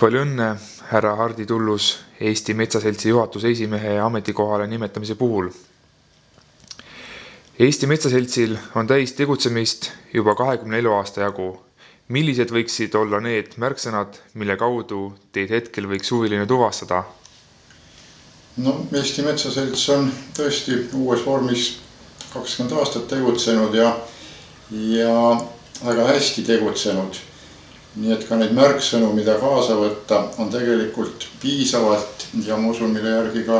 Palju õnne, härra Hardi Tullus, Eesti Metsaseltsi juhatuse esimehe ametikohale nimetamise puhul. Eesti Metsaseltsil on täis tegutsemist juba 24 aasta jagu. Millised võiksid olla need märksõnad, mille kaudu teid hetkel võiks huviline tuvastada? No, Eesti Metsaselts on tõesti uues vormis 20 aastat tegutsenud ja väga hästi tegutsenud. Nii et ka neid märksõnu, mida kaasa võtta, on tegelikult piisavalt ja ma usun, mille järgi ka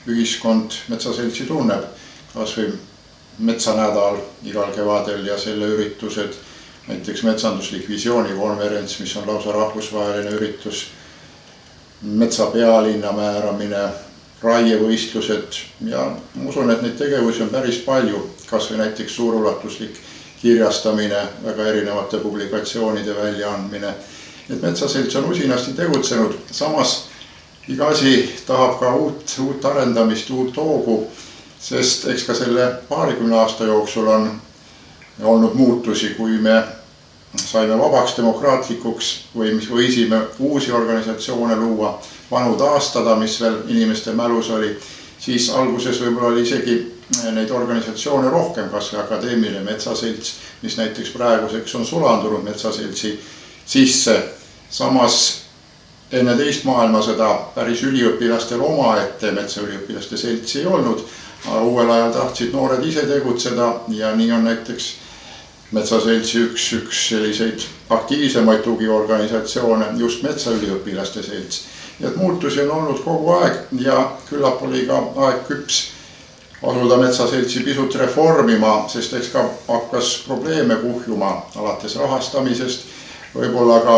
ühiskond Metsaseltsi tunneb. Kas või metsanädal igal kevadel ja selle üritused, näiteks metsanduslik visioonikonverents, mis on lausa rahvusvaheline üritus, metsapealinna määramine, raievõistlused ja ma usun, et neid tegevusi on päris palju, kas või näiteks suurulatuslik kirjastamine, väga erinevate publikatsioonide väljaandmine. Et Metsaselts on usinasti tegutsenud, samas iga asi tahab ka uut arendamist, uut hoogu, sest eks ka selle 20 aasta jooksul on olnud muutusi, kui me saime vabaks demokraatlikuks või mis võisime uusi organisatsioone luua, vanu taastada, mis veel inimeste mälus oli, siis alguses võib-olla oli isegi neid organisatsioone rohkem, kas või Akadeemiline Metsaselts, mis näiteks praeguseks on sulandunud Metsaseltsi sisse. Samas enne teist maailmasõda päris üliõpilastel omaette metsaüliõpilaste seltsi ei olnud, aga uuel ajal tahtsid noored ise tegutseda ja nii on näiteks Metsaseltsi üks selliseid aktiivsemaid tugiorganisatsioone just metsaüliõpilaste selts. Et muutusi on olnud kogu aeg ja küllap oli ka aeg küps asuda Metsaseltsi pisut reformima, sest eks ka hakkas probleeme kuhjuma alates rahastamisest. Võib-olla ka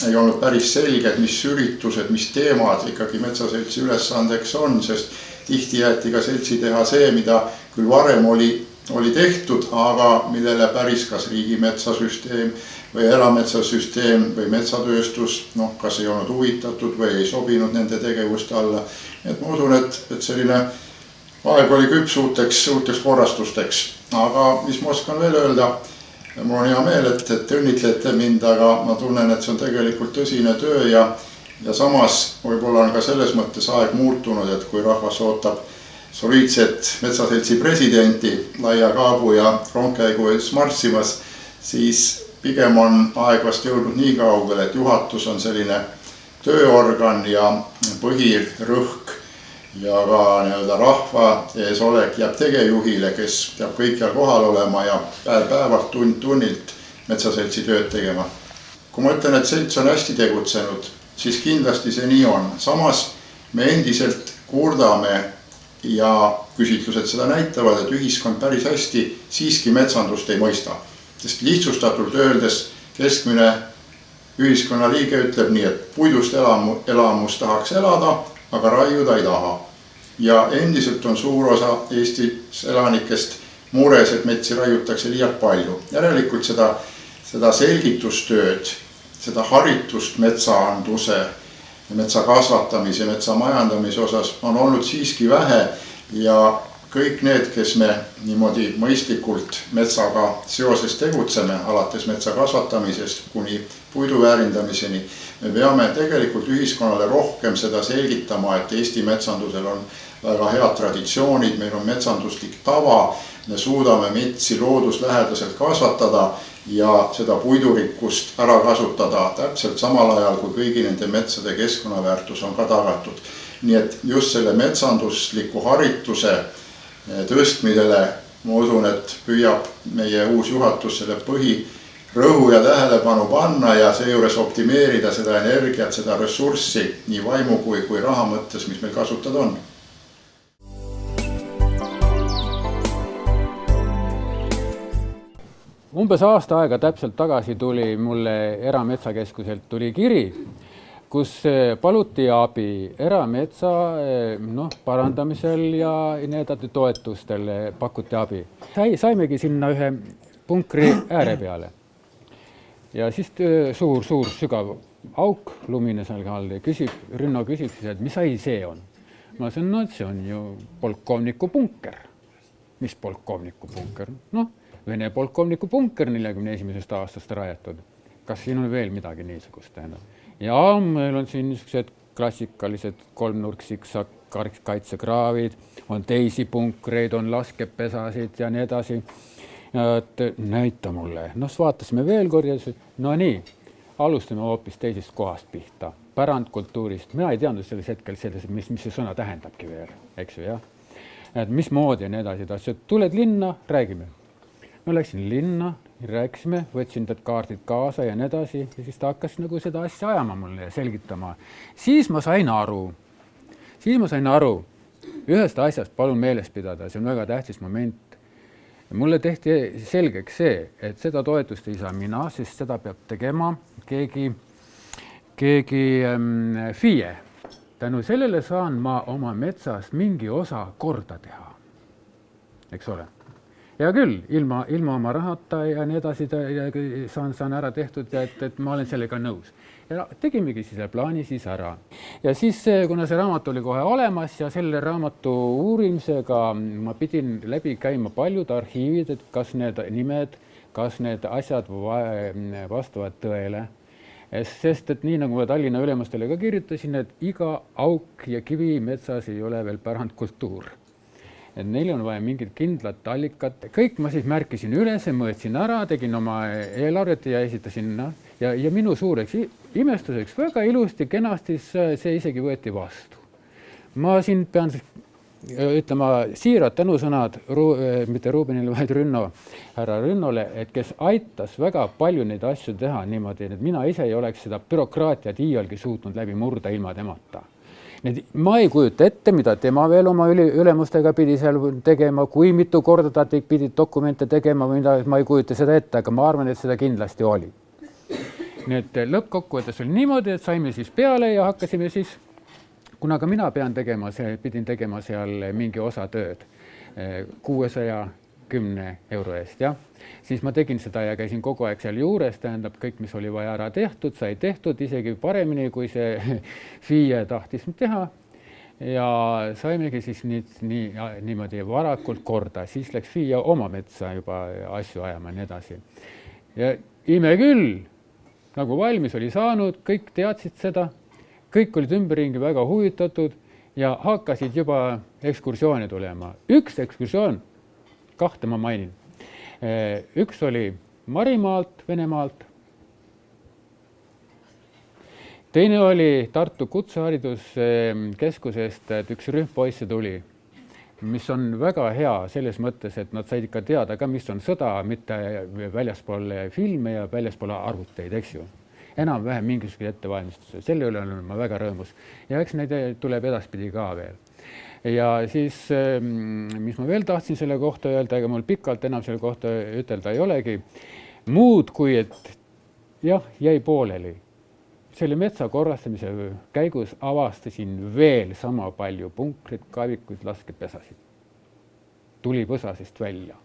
ei olnud päris selge, mis üritused, mis teemad ikkagi Metsaseltsi ülesandeks on, sest tihti jäeti ka seltsi teha see, mida küll varem oli tehtud, aga millele päris kas riigimetsasüsteem või erametsasüsteem või metsatööstus, kas ei olnud huvitatud või ei sobinud nende tegevuste alla. Et ma usun, et selline aeg oli küps uuteks korrastusteks. Aga mis ma oskan veel öelda, mul on hea meel, et õnnitlete mind, aga ma tunnen, et see on tegelikult tõsine töö ja samas võib-olla on ka selles mõttes aeg muutunud, et kui rahvas ootab soliidset Metsaseltsi presidenti laia kaabu ja rongkäigu ees marssimas, siis pigem on aeg vast jõudnud nii kaugele, et juhatus on selline tööorgan ja põhirõhk ja ka rahva ees olek jääb tegejuhile, kes peab kõikjal kohal olema ja päevalt tunnilt Metsaseltsi tööd tegema. Kui ma ütlen, et selts on hästi tegutsenud, siis kindlasti see nii on. Samas me endiselt kurdame ja küsitlused seda näitavad, et ühiskond päris hästi siiski metsandust ei mõista. Sest lihtsustatult öeldes keskmine ühiskonnaliige ütleb nii, et puidust elamus tahaks elada, aga raiuda ei taha. Ja endiselt on suur osa Eestis elanikest mures, et metsi raiutakse liialt palju. Järelikult seda selgitustööd, seda haritust metsaanduse, metsa kasvatamise, metsa majandamise osas on olnud siiski vähe ja kõik need, kes me niimoodi mõistlikult metsaga seoses tegutseme, alates metsa kasvatamisest kuni puidu väärindamiseni, me peame tegelikult ühiskonnale rohkem seda selgitama, et Eesti metsandusel on väga head traditsioonid, meil on metsanduslik tava, me suudame metsi looduslähedaselt kasvatada ja seda puidurikkust ära kasutada täpselt samal ajal, kui kõigi nende metsade keskkonnaväärtus on ka tagatud. Nii et just selle metsandusliku harituse tõstmisele ma usun, et püüab meie uus juhatus selle põhirõhu ja tähelepanu panna ja seejuures optimeerida seda energiat, seda ressurssi nii vaimu kui raha mõttes, mis meil kasutada on. Umbes aasta aega täpselt tagasi tuli mulle Erametsakeskuselt kiri, kus paluti abi erametsa parandamisel ja need toetustel pakuti abi. Saimegi sinna ühe punkri ääre peale. Ja siis suur sügav auk, lumine seal all, Rünno küsib siis, et mis asi see on? Ma ütlesin, et see on ju polkovniku punker. Mis polkovniku punker? Vene polkovniku punker 41. aastast rajatud. Kas siin on veel midagi niisugust? ja meil on siin niisugused klassikalised kolmnurk-siksak-kaitsekraavid, on teisi punkreid, on laskepesasid ja nii edasi. Et näita mulle. Vaatasime veel kord ja no nii, alustame hoopis teisest kohast pihta, pärandkultuurist. Mina ei teadnud selles hetkel mis see sõna tähendabki veel, eks ju, jah. Et mismoodi ja nii edasi. Ta ütles, et tuled linna, räägime. Ma läksin linna, rääkisime, võtsin need kaardid kaasa ja nii edasi ja siis ta hakkas nagu seda asja ajama mulle ja selgitama. Siis ma sain aru ühest asjast, palun meeles pidada, see on väga tähtis moment. Mulle tehti selgeks see, et seda toetust ei saa mina, sest seda peab tegema keegi FIE. Tänu sellele saan ma oma metsas mingi osa korda teha. Eks ole? Ja küll, ilma oma rahata ja nii edasi saan ära tehtud, et ma olen sellega nõus. Ja tegimegi siis plaani siis ära. Ja siis, kuna see raamat oli kohe olemas ja selle raamatu uurimisega ma pidin läbi käima paljud arhiivid, et kas need nimed, kas need asjad vastavad tõele. Sest, et nii nagu ma Tallinna ülemustele ka kirjutasin, et iga auk ja kivi metsas ei ole veel pärandkultuur. Et neil on vaja mingit kindlat allikat. Kõik ma siis märkisin üles, mõõtsin ära, tegin oma eelarvet ja esitasin. Ja minu suureks imestuseks väga ilusti, kenasti see isegi võeti vastu. Ma siin pean ütlema siirad tänusõnad, mitte Rubenile, vaid härra Rünnole, et kes aitas väga palju neid asju teha niimoodi, et mina ise ei oleks seda bürokraatiat iialgi suutnud läbi murda ilma temata. Ma ei kujuta ette, mida tema veel oma ülemustega pidi seal tegema, kui mitu korda ta pidi dokumente tegema või mida, ma ei kujuta seda ette, aga ma arvan, et seda kindlasti oli. Nii et lõppkokkuvõttes oli niimoodi, et saime siis peale ja hakkasime siis, kuna ka mina pidin tegema seal mingi osa tööd 610 euro eest, jah. Siis ma tegin seda ja käisin kogu aeg seal juures, tähendab kõik, mis oli vaja ära tehtud, sai tehtud isegi paremini, kui see FIE tahtis teha. Ja saimegi siis niimoodi varakult korda, siis läks FIE oma metsa juba asju ajama nii edasi. Ja ime küll, nagu valmis oli saanud, kõik teadsid seda, kõik olid ümberringi väga huvitatud ja hakkasid juba ekskursioone tulema. Üks ekskursioon, kahte ma mainin. Üks oli Marimaalt, Venemaalt. Teine oli Tartu Kutsehariduskeskusest, et üks rühm poisse tuli, mis on väga hea selles mõttes, et nad said ikka teada ka, mis on sõda, mitte väljaspool filme ja väljaspool arvuteid, eks ju. Enam-vähem mingisugune ettevalmistus. Selle üle olen ma väga rõõmus. Ja eks neid tuleb edaspidi ka veel. Ja siis, mis ma veel tahtsin selle kohta öelda, ega mul pikalt enam selle kohta ütelda ei olegi. Muud kui, et jah, jäi pooleli. Selle metsa korrastamise käigus avastasin veel sama palju punkrit, kaevikuid, laskepesasid. Tuli põsasest välja.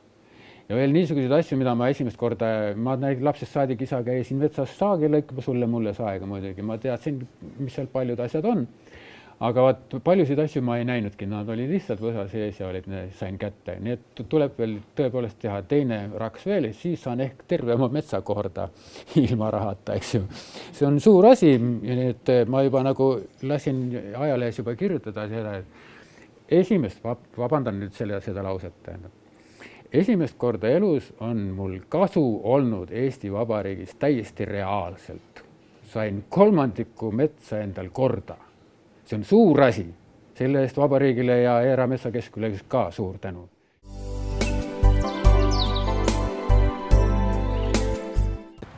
Ja veel niisuguseid asju, mida ma esimest korda, ma lapsest saadik isa käisin metsas saagi lõikaba mulle saega muidugi. Ma teadsin, mis seal paljud asjad on. Aga paljusid asju ma ei näinudki, nad olid lihtsalt võsa sees ja sain kätte. Nii et tuleb veel tõepoolest teha teine raks veel, siis saan ehk terve oma metsa korda ilma rahata, eks ju. See on suur asi, et ma juba nagu lasin ajalehes juba kirjutada seda, et vabandan nüüd seda lauset, tähendab. Esimest korda elus on mul kasu olnud Eesti Vabariigis täiesti reaalselt. Sain 3 metsa endal korda. See on suur asi. Selle eest Vabariigile ja Erametsakeskule ka suur tänu.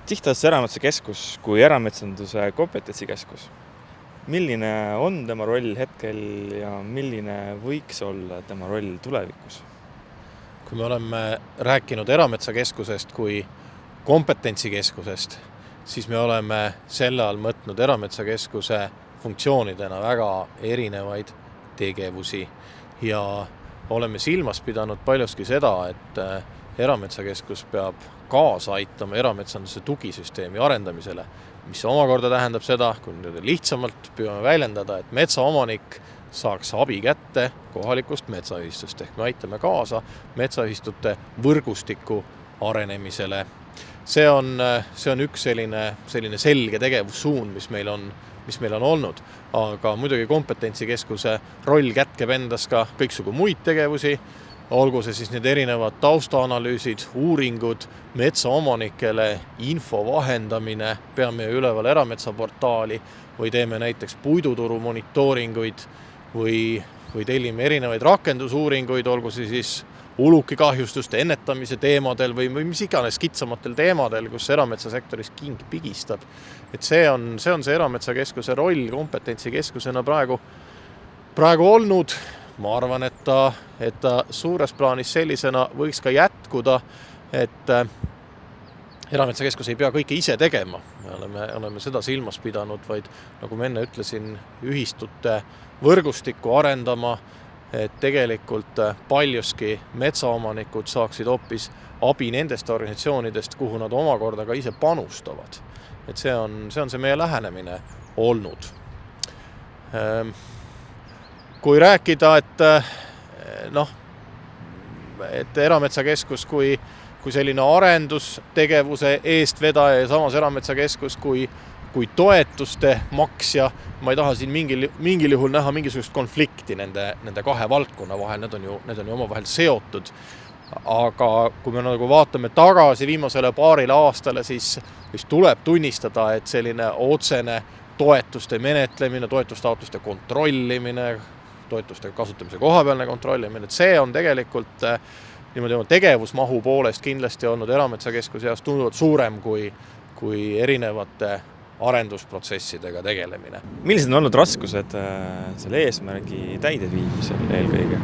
Sihtasutuse Erametsakeskus kui erametsanduse kompetentsikeskus. Milline on tema roll hetkel ja milline võiks olla tema roll tulevikus? Kui me oleme rääkinud Erametsakeskusest kui kompetentsikeskusest, siis me oleme selle all mõtnud Erametsakeskuse funktsioonidena väga erinevaid tegevusi ja oleme silmas pidanud paljuski seda, et Erametsakeskus peab kaasa aitama erametsanduse tugisüsteemi arendamisele, mis omakorda tähendab seda, kui lihtsamalt püüame väljendada, et metsaomanik saaks abi kätte kohalikust metsaühistust ehk me aitame kaasa metsaühistute võrgustiku arenemisele. see on üks selline selge tegevussuund, mis meil on olnud, aga muidugi kompetentsikeskuse roll kätkeb endas ka kõiksugu muid tegevusi, olgu see siis need erinevad taustaanalüüsid, uuringud, metsaomanikele info vahendamine, peame üleval erametsaportaali või teeme näiteks puiduturu monitooringuid või tellime erinevaid rakendusuuringuid, olgu see siis ulukikahjustuste ennetamise teemadel või mis iganes kitsamatel teemadel, kus erametsasektoris king pigistab. Et see on see erametsakeskuse roll kompetentsikeskusena praegu olnud. Ma arvan, et ta suures plaanis sellisena võiks ka jätkuda, et erametsakeskus ei pea kõike ise tegema. Me oleme seda silmas pidanud, vaid nagu ma enne ütlesin, ühistute võrgustikku arendama, et tegelikult paljuski metsaomanikud saaksid hoopis abi nendest organisatsioonidest, kuhu nad omakorda ka ise panustavad. Et see on see meie lähenemine olnud. Kui rääkida, et erametsakeskus kui selline arendustegevuse eestvedaja ja samas erametsakeskus kui toetuste maksja, ma ei taha siin mingil juhul näha mingisugust konflikti nende kahe valdkonna vahel, need on ju omavahel seotud. Aga kui me nagu vaatame tagasi viimasele paarile aastale, siis tuleb tunnistada, et selline otsene toetuste menetlemine, toetustaotluste kontrollimine, toetuste kasutamise kohapealne kontrollimine, et see on tegelikult tegevusmahu poolest kindlasti olnud erametsakeskuse jaoks tunduvalt suurem kui erinevate arendusprotsessidega tegelemine. Millised on olnud raskused selle eesmärgi täideviimisel eelkõige?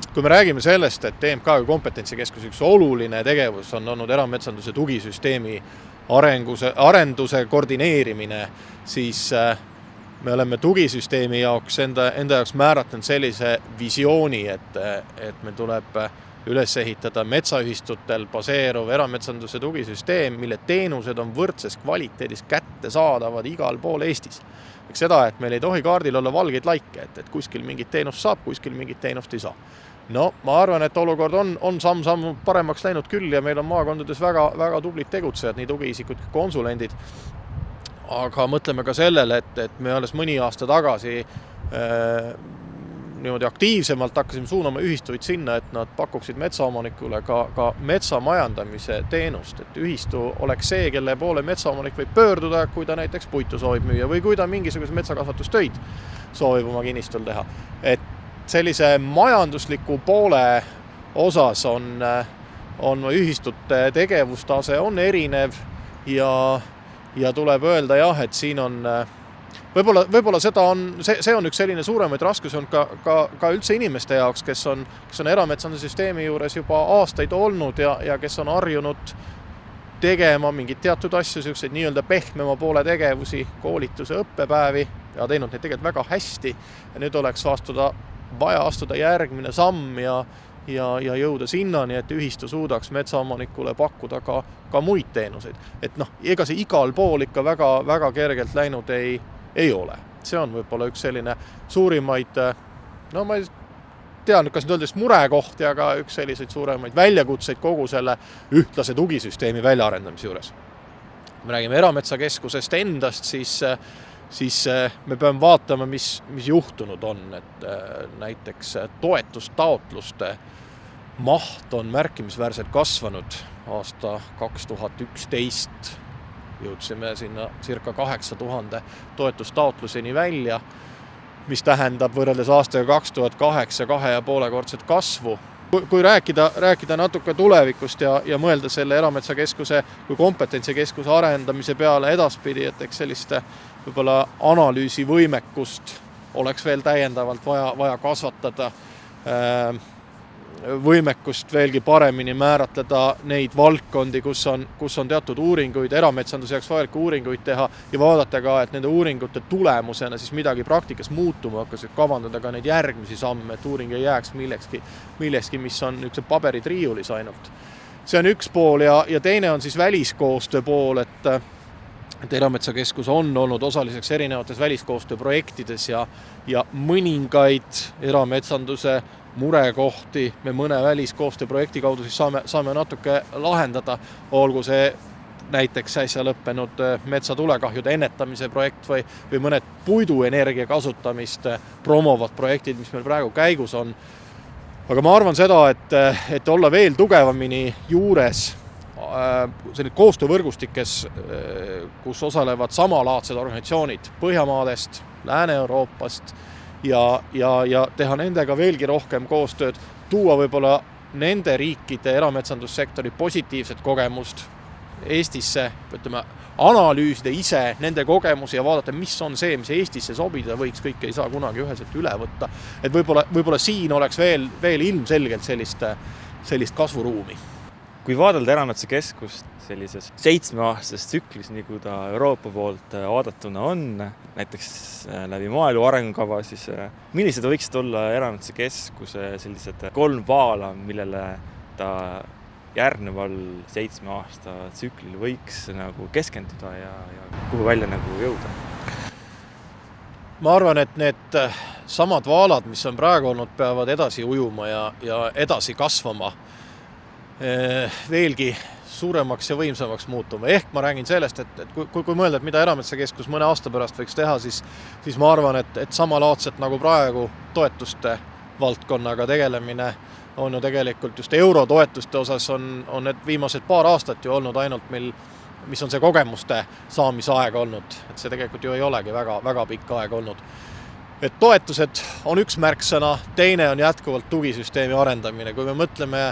Kui me räägime sellest, et TMK kompetentsikeskuse üks oluline tegevus on olnud erametsanduse tugisüsteemi arenduse koordineerimine, siis me oleme tugisüsteemi jaoks enda jaoks määratlenud sellise visiooni, et meil tuleb üles ehitada metsaühistutel baseeruv erametsanduse tugisüsteem, mille teenused on võrdses kvaliteedis kättesaadavad igal pool Eestis. Seda, et meil ei tohi kaardil olla valgeid laike, et kuskil mingit teenust saab, kuskil mingit teenust ei saa. No, ma arvan, et olukord on samm paremaks läinud küll ja meil on maakondades väga, väga tublid tegutsejad, nii tugiisikud kui konsulendid. Aga mõtleme ka sellele, et me alles mõni aasta tagasi niimoodi aktiivsemalt hakkasime suunama ühistuid sinna, et nad pakuksid metsaomanikule ka metsamajandamise teenust, et ühistu oleks see, kelle poole metsaomanik võib pöörduda, kui ta näiteks puitu soovib müüa või kui ta mingisuguse metsakasvatustöid soovib oma kinnistul teha. Et sellise majandusliku poole osas on ühistute tegevustase on erinev ja tuleb öelda jah, et siin on võib-olla see on üks selline suuremaid raskusi on ka üldse inimeste jaoks, kes on erametsanduse süsteemi juures juba aastaid olnud ja kes on harjunud tegema mingid teatud asju, selliseid nii-öelda pehmema poole tegevusi, koolituse õppepäevi ja teinud neid tegelikult väga hästi ja nüüd oleks vaja astuda järgmine samm ja jõuda sinnani, et ühistu suudaks metsaomanikule pakkuda ka muid teenuseid. Et ega see igal pool ikka väga, väga kergelt läinud ei ole. See on võib-olla üks selline suurimaid, ma ei tea, kas nüüd öeldes murekohti, aga üks selliseid suuremaid väljakutseid kogu selle ühtlase tugisüsteemi väljaarendamise juures. Me räägime erametsakeskusest endast, siis me peame vaatama, mis juhtunud on, et näiteks toetustaotluste maht on märkimisväärselt kasvanud aasta 2011 jõudsime sinna circa 8000 toetustaotluseni välja, mis tähendab võrreldes aastaga 2008 2,5-kordset kasvu. Kui rääkida natuke tulevikust ja mõelda selle erametsakeskuse kui kompetentsikeskuse arendamise peale edaspidi, et eks selliste võib-olla analüüsivõimekust oleks veel täiendavalt vaja kasvatada, võimekust veelgi paremini määratleda neid valdkondi, kus on teatud uuringuid, erametsanduse jaoks vajalikke uuringuid teha ja vaadata ka, et nende uuringute tulemusena siis midagi praktikas muutuma hakkas, et kavandada ka neid järgmisi samme, et uuring ei jääks millekski, mis on üks paberid riiulis ainult. See on üks pool ja teine on siis väliskoostöö pool, et erametsakeskus on olnud osaliseks erinevates väliskoostööprojektides ja mõningaid erametsanduse murekohti me mõne väliskoostööprojekti kaudu siis saame natuke lahendada, olgu see näiteks äsja lõppenud metsatulekahjude ennetamise projekt või mõned puiduenergia kasutamist promovad projektid, mis meil praegu käigus on. Aga ma arvan seda, et olla veel tugevamini juures selline koostöövõrgustikes, kus osalevad samalaadsed organisatsioonid Põhjamaadest, Lääne-Euroopast ja teha nendega veelgi rohkem koostööd, tuua võib-olla nende riikide erametsandussektori positiivset kogemust Eestisse, ütleme, analüüsida ise nende kogemusi ja vaadata, mis on see, mis Eestisse sobida võiks, kõike ei saa kunagi üheselt üle võtta. Et võib-olla siin oleks veel ilmselgelt sellist kasvuruumi. Kui vaadelda Erametsakeskust sellises 7-aastases tsüklis, nagu ta Euroopa poolt vaadatuna on, näiteks läbi maaelu arengukava, siis millised võiksid olla Erametsakeskuse sellised 3 vaala, millele ta järgneval 7 aasta tsüklil võiks nagu keskenduda ja kuhu välja nagu jõuda? Ma arvan, et need samad vaalad, mis on praegu olnud, peavad edasi ujuma ja edasi kasvama, veelgi suuremaks ja võimsamaks muutuma. Ehk ma räägin sellest, et kui mõelda, et mida Erametsakeskus mõne aasta pärast võiks teha, siis ma arvan, et samalaadselt nagu praegu toetuste valdkonnaga tegelemine on ju tegelikult just eurotoetuste osas on need viimased paar aastat ju olnud ainult mis on see kogemuste saamise aeg olnud. Et see tegelikult ju ei olegi väga pikk aeg olnud. Et toetused on üks märksõna, teine on jätkuvalt tugisüsteemi arendamine. Kui me mõtleme,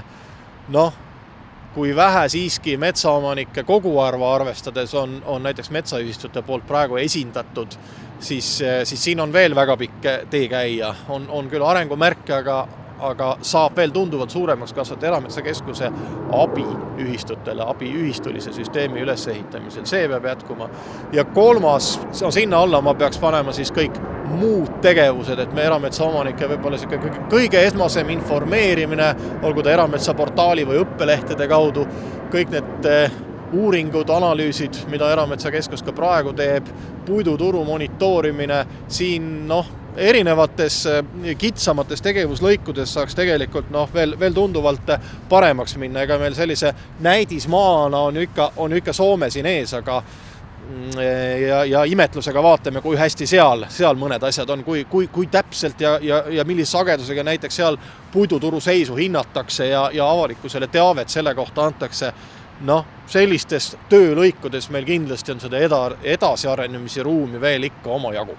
kui vähe siiski metsaomanike koguarva arvestades on näiteks metsaühistute poolt praegu esindatud, siis siin on veel väga pikk tee käia. On küll arengumärke, aga saab veel tunduvalt suuremaks kasvata Erametsakeskuse abiühistutele, abiühistulise süsteemi ülesehitamisel. See peab jätkuma. Ja kolmas, sinna alla ma peaks panema siis kõik muud tegevused, et me erametsaomanike võib-olla kõige esmasem informeerimine, olgu ta erametsaportaali või õppelehtede kaudu, kõik need uuringud, analüüsid, mida Erametsakeskus ka praegu teeb, puiduturu monitoorimine, siin erinevates kitsamates tegevuslõikudes saaks tegelikult veel tunduvalt paremaks minna. Ega meil sellise näidismaana on ikka Soome siin ees, aga ja imetlusega vaatame, kui hästi seal mõned asjad on, kui täpselt ja millise sagedusega näiteks seal puiduturu seisu hinnatakse ja avalikkusele teavet selle kohta antakse. Sellistes töölõikudes meil kindlasti on seda edasiarenemise ruumi veel ikka oma jagu.